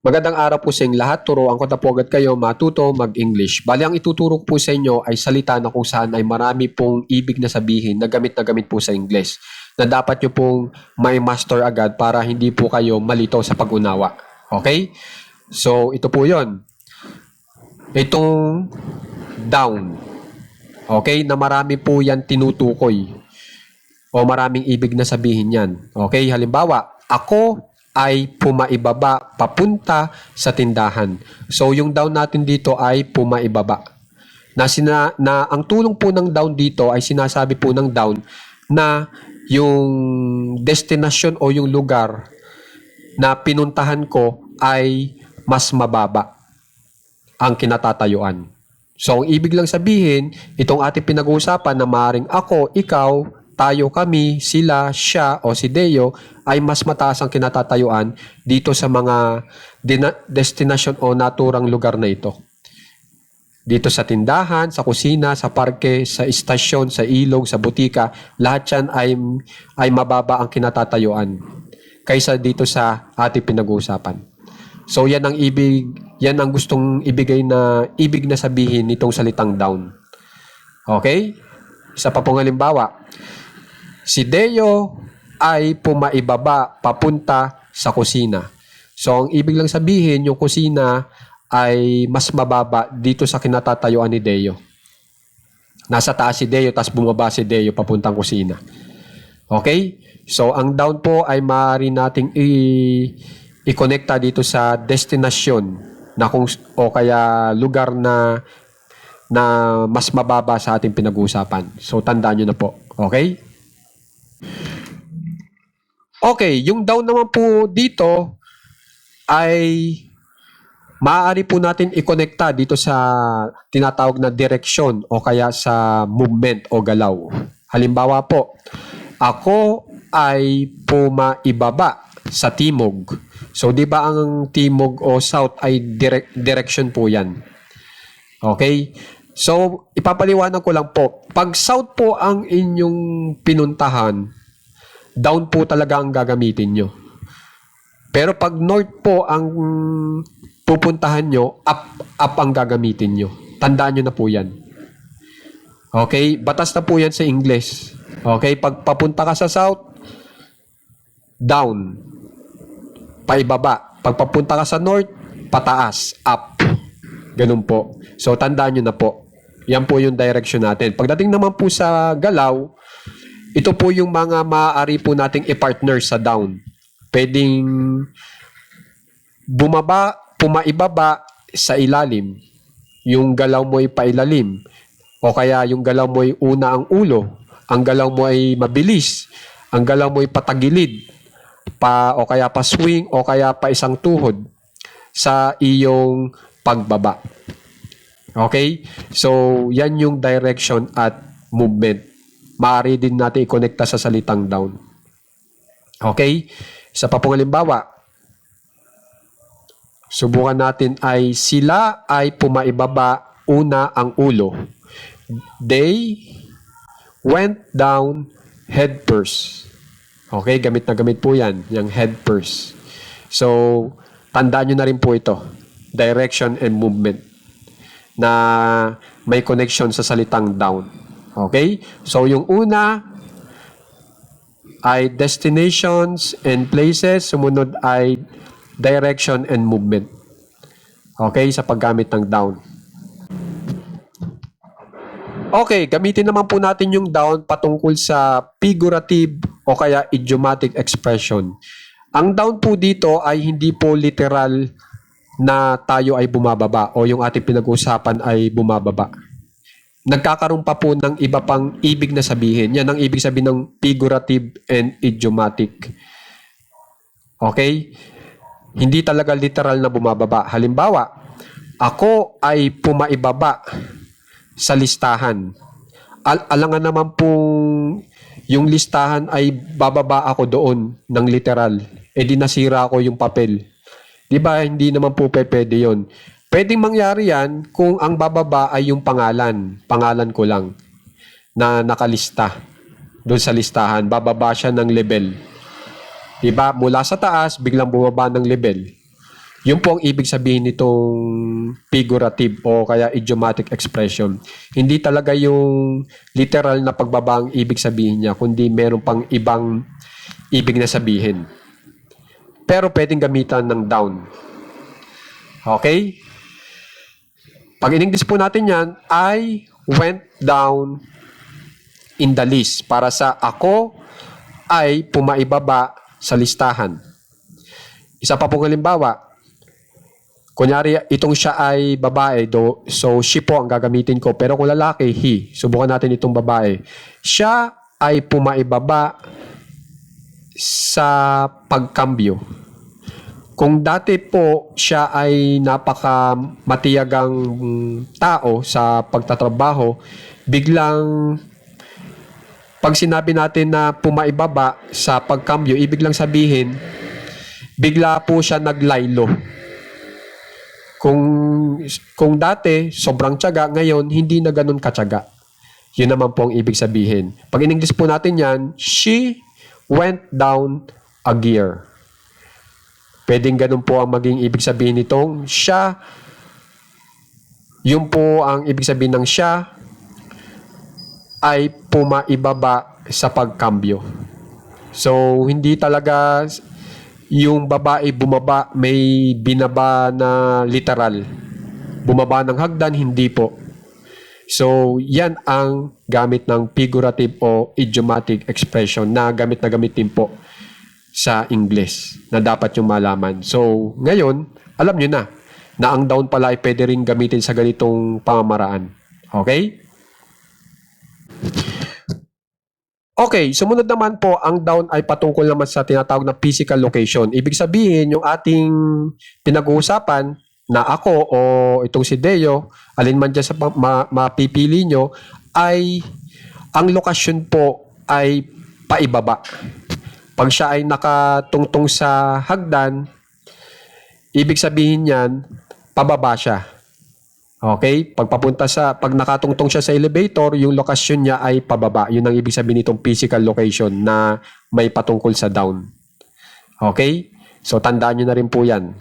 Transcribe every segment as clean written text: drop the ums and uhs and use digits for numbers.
Magandang araw po sa inyong lahat. Turuan ko na po agad kayo matuto mag-English. Bali, ang ituturo ko po sa inyo ay salita na kung saan ay marami pong ibig na sabihin na gamit po sa English na dapat nyo pong may master agad para hindi po kayo malito sa pag-unawa. Okay? So, ito po yon. Itong down. Okay? Na marami po yan tinutukoy o maraming ibig na sabihin yan. Okay? Halimbawa, ako ay pumaibaba papunta sa tindahan. So, yung down natin dito ay pumaibaba. Na ang tulong po ng down dito ay sinasabi po ng down na yung destination o yung lugar na pinuntahan ko ay mas mababa ang kinatatayuan. So, ang ibig lang sabihin, itong ating pinag-uusapan na maaaring ako, ikaw, tayo, kami, sila, siya o si Deo ay mas mataas ang kinatatayuan dito sa mga destination o naturang lugar na ito. Dito sa tindahan, sa kusina, sa parke, sa istasyon, sa ilog, sa butika, lahat yan ay mababa ang kinatatayuan kaysa dito sa ating pinag-uusapan. So yan ang gustong ibig na sabihin nitong salitang down. Okay? Isa pa pong halimbawa. Si Deo ay pumaibaba papunta sa kusina. So, ang ibig lang sabihin, yung kusina ay mas mababa dito sa kinatatayuan ni Deo. Nasa taas si Deo, tapos bumaba si Deo papuntang kusina. Okay? So, ang down po ay maaari nating i-connecta dito sa destination na o kaya lugar na mas mababa sa ating pinag-uusapan. So, tandaan nyo na po. Okay? Okay, yung down naman po dito ay maaari po natin i-connecta dito sa tinatawag na direksyon o kaya sa movement o galaw. Halimbawa po, ako ay pumaibaba sa timog. So, di ba ang timog o south ay direction po yan? Okay? So, ipapaliwanag ko lang po. Pag south po ang inyong pinuntahan, down po talaga ang gagamitin nyo. Pero pag north po ang pupuntahan nyo, up ang gagamitin nyo. Tandaan nyo na po yan. Okay? Batas na po yan sa English. Okay? Pag papunta ka sa south, down. Paibaba. Pag papunta ka sa north, pataas. Up. Ganun po. So, tandaan nyo na po. Yan po yung direction natin. Pagdating naman po sa galaw, ito po yung mga maaari po nating i-partner sa down. Pwedeng pumaibaba sa ilalim. Yung galaw mo ay pailalim. O kaya yung galaw mo ay una ang ulo. Ang galaw mo ay mabilis. Ang galaw mo ay patagilid. O kaya pa swing o kaya pa isang tuhod sa iyong pagbaba. Okay? So, yan yung direction at movement. Maaari din natin i-connecta sa salitang down. Okay? Isa pa pong halimbawa. Subukan natin ay sila ay pumaibaba una ang ulo. They went down head first. Okay? Gamit na gamit po yan. Yung head first. So, tandaan nyo na rin po ito. Direction and movement na may connection sa salitang down. Okay? So, yung una ay destinations and places. Sumunod ay direction and movement. Okay? Sa paggamit ng down. Okay, gamitin naman po natin yung down patungkol sa figurative o kaya idiomatic expression. Ang down po dito ay hindi po literal na tayo ay bumababa o yung ating pinag-usapan ay bumababa. Nagkakaroon pa po ng iba pang ibig na sabihin. Yan ang ibig sabihin ng figurative and idiomatic. Okay? Hindi talaga literal na bumababa. Halimbawa, ako ay pumaibaba sa listahan. Alangan naman pong yung listahan ay bababa ako doon ng literal. E di nasira ko yung papel. Di ba, hindi naman po pwede yun. Pwedeng mangyari yan kung ang bababa ay yung pangalan. Pangalan ko lang na nakalista doon sa listahan. Bababa siya ng level. Di ba? Mula sa taas, biglang bumaba ng level. Yun po ang ibig sabihin nitong figurative o kaya idiomatic expression. Hindi talaga yung literal na pagbaba ang ibig sabihin niya, kundi meron pang ibang ibig na sabihin. Pero pwedeng gamitan ng down. Okay? Pag in-English po natin yan, I went down in the list. Para sa ako ay pumaibaba sa listahan. Isa pa pong halimbawa, kunyari, itong siya ay babae, so she po ang gagamitin ko. Pero kung lalaki, he. Subukan natin itong babae. Siya ay pumaibaba sa pagkambyo. Kung dati po siya ay napaka matiyagang tao sa pagtatrabaho, biglang pag sinabi natin na pumaibaba sa pagkambyo, ibig lang sabihin, bigla po siya naglaylo. Kung dati, sobrang tiyaga, ngayon, hindi na ganun katyaga. Yun naman po ang ibig sabihin. Pag in-English po natin yan, she went down a gear. Pwedeng ganun po ang maging ibig sabihin nitong siya. Yun po ang ibig sabihin ng siya ay pumaibaba sa pagkambyo. So, hindi talaga yung babae bumaba, may binaba na literal. Bumaba ng hagdan, hindi po. So, yan ang gamit ng figurative o idiomatic expression na gamit din po sa English na dapat yung malaman. So, ngayon, alam nyo na ang down pala ay pwede rin gamitin sa ganitong pamamaraan. Okay? Okay, sumunod naman po, ang down ay patungkol naman sa tinatawag na physical location. Ibig sabihin, yung ating pinag-uusapan na ako o itong si Deo, alin man dyan sa mapipili nyo, ay ang lokasyon po ay paibaba. Pag siya ay nakatungtong sa hagdan, ibig sabihin yan, pababa siya. Okay? Pag nakatungtong siya sa elevator, yung lokasyon niya ay pababa. Yun ang ibig sabihin nitong physical location na may patungkol sa down. Okay? So, tandaan nyo na rin po yan.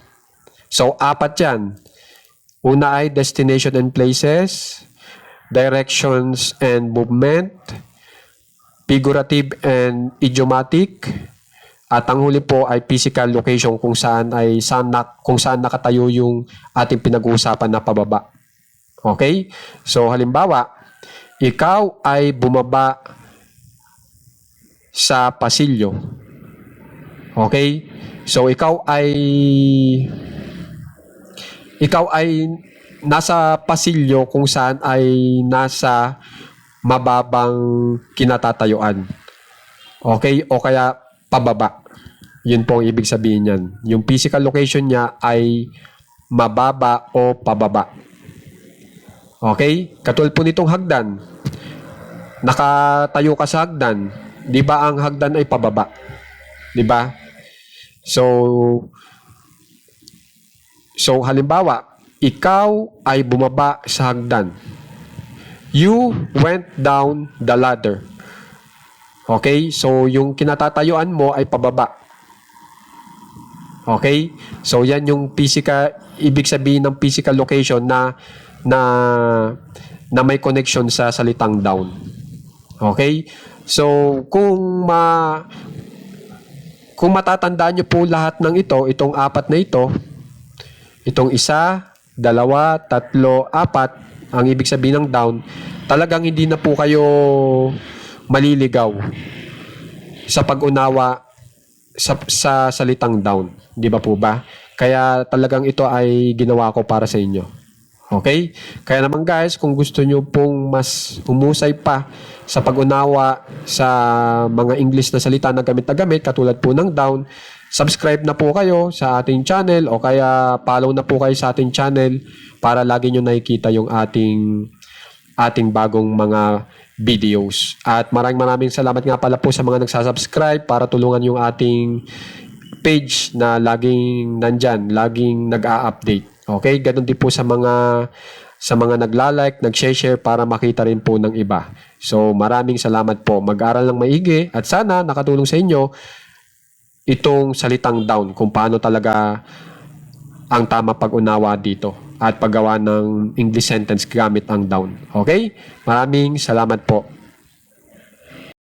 So, 4 yan. Una ay destination and places, directions and movement, figurative and idiomatic, at ang huli po ay physical location kung saan nakatayo yung ating pinag-uusapan na pababa. Okay? So, halimbawa, ikaw ay bumaba sa pasilyo. Okay? So, ikaw ay nasa pasilyo kung saan ay nasa mababang kinatatayuan. Okay? O kaya pababa. Yun po ang ibig sabihin yan. Yung physical location niya ay mababa o pababa. Okay? Katulad po nitong hagdan. Nakatayo ka sa hagdan. Di ba ang hagdan ay pababa? Di ba? So halimbawa, ikaw ay bumaba sa hagdan. You went down the ladder. Okay? So, yung kinatatayuan mo ay pababa. Okay? So, yan yung ibig sabihin ng physical location na may connection sa salitang down. Okay? So, kung matatandaan nyo po lahat ng itong 4 na ito, itong 1, 2, 3, 4, ang ibig sabihin ng down, talagang hindi na po kayo maliligaw sa pag-unawa sa salitang down. Di ba po ba? Kaya talagang ito ay ginawa ko para sa inyo. Okay? Kaya naman guys, kung gusto nyo pong mas humusay pa sa pag-unawa sa mga English na salita na gamit, katulad po ng down, subscribe na po kayo sa ating channel o kaya follow na po kayo sa ating channel para lagi nyo nakikita yung ating bagong mga videos. At maraming salamat nga pala po sa mga nagsasubscribe para tulungan yung ating page na laging nandyan, laging nag-a-update. Okay? Ganun din po sa mga nagla-like, nag-share para makita rin po ng iba. So, maraming salamat po. Mag-aral ng maigi at sana nakatulong sa inyo itong salitang down, kung paano talaga ang tama pag-unawa dito at paggawa ng English sentence gamit ang down. Okay? Maraming salamat po.